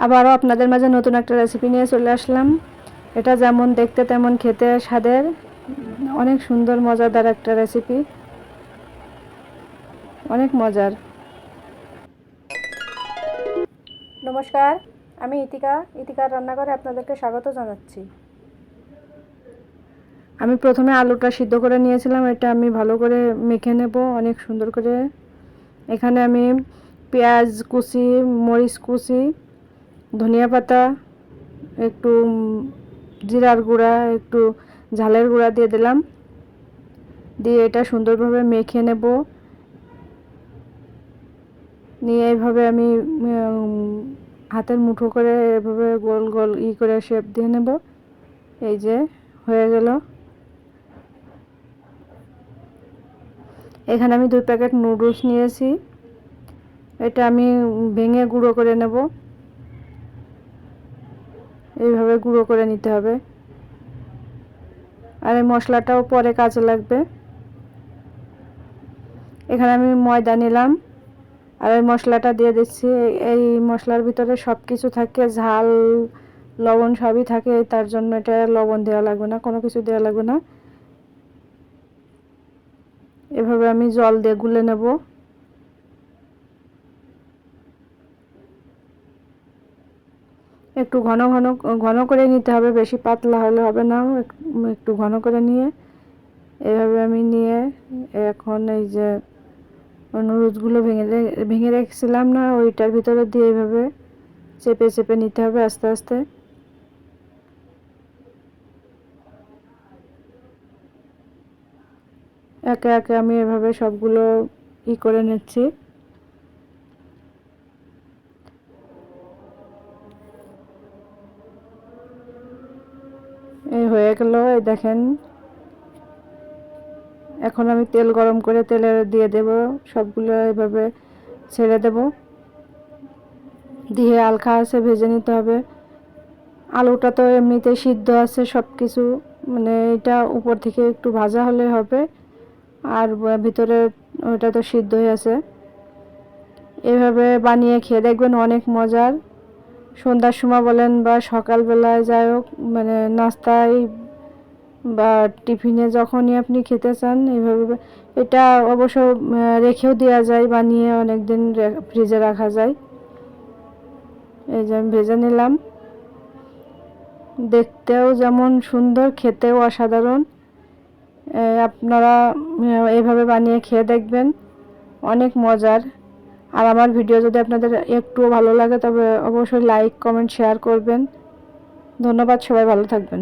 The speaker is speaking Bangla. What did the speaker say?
আবারও আপনাদের মাঝে নতুন একটা রেসিপি নিয়ে চলে আসলাম। এটা যেমন দেখতে তেমন খেতে স্বাদের, অনেক সুন্দর মজাদার একটা রেসিপি, অনেক মজার। নমস্কার, আমি ইতিকার রান্নাঘরে আপনাদেরকে স্বাগত জানাচ্ছি। আমি প্রথমে আলুটা সিদ্ধ করে নিয়েছিলাম, এটা আমি ভালো করে মেখে নেব অনেক সুন্দর করে। এখানে আমি পেঁয়াজ কুচি, মরিচ কুচি, ধনিয়া পাতা, একটু জিরার গুঁড়া, একটু ঝালের গুঁড়া দিয়ে দিলাম, দিয়ে এটা সুন্দরভাবে মেখে নেব। নিয়ে এইভাবে আমি হাতের মুঠো করে এভাবে গোল গোল করে শেপ দিয়ে নেব। এই যে হয়ে গেল। এখানে আমি 2 প্যাকেট নুডলস নিয়েছি, এটা আমি ভেঙে গুঁড়ো করে নেব। এইভাবে গুঁড়ো করে নিতে হবে, আর এই মশলাটাও পরে কাজে লাগবে। এখানে আমি ময়দা নিলাম, আর এই মশলাটা দিয়ে দিচ্ছি। এই মশলার ভিতরে সব কিছু থাকে, ঝাল লবণ সবই থাকে, তার জন্য এটা লবণ দেওয়া লাগবে না, কোনো কিছু দেওয়া লাগবে না। এভাবে আমি জল দিয়ে গুলে নেব। একটু ঘন ঘন ঘন করে নিতে হবে, বেশি পাতলা হলে হবে না, একটু ঘন করে নিয়ে এভাবে আমি নিয়ে এখন এই যে নুডলসগুলো ভেঙে রেখেছিলাম না, ওইটার ভিতরে দিয়ে এইভাবে চেপে চেপে নিতে হবে আস্তে আস্তে। একে একে আমি এভাবে সবগুলো করে নিচ্ছি। এই হয়ে গেল, এই দেখেন। এখন আমি তেল গরম করে তেলে দিয়ে দেব, সবগুলো এভাবে ছেড়ে দেব, দিয়ে হালকা আছে ভেজে নিতে হবে। আলুটা তো এমনিতেই সিদ্ধ আছে সব কিছু, মানে এটা উপর থেকে একটু ভাজা হলে হবে, আর ভিতরে ওটা তো সিদ্ধ হয়ে আছে। এভাবে বানিয়ে খেয়ে দেখবেন, অনেক মজার। সন্ধ্যার সময় বলেন বা সকালবেলায়, যাই হোক, মানে নাস্তায় বা টিফিনে যখনই আপনি খেতে চান এইভাবে। এটা অবশ্য রেখেও দেওয়া যায়, বানিয়ে অনেক দিন ফ্রিজে রাখা যায়। এই যে আমি ভেজে নিলাম, দেখতেও যেমন সুন্দর, খেতেও অসাধারণ। আপনারা এইভাবে বানিয়ে খেয়ে দেখবেন, অনেক মজার। আর আমার ভিডিও যদি আপনাদের একটুও ভালো লাগে তবে অবশ্যই লাইক কমেন্ট শেয়ার করবেন। ধন্যবাদ, সবাই ভালো থাকবেন।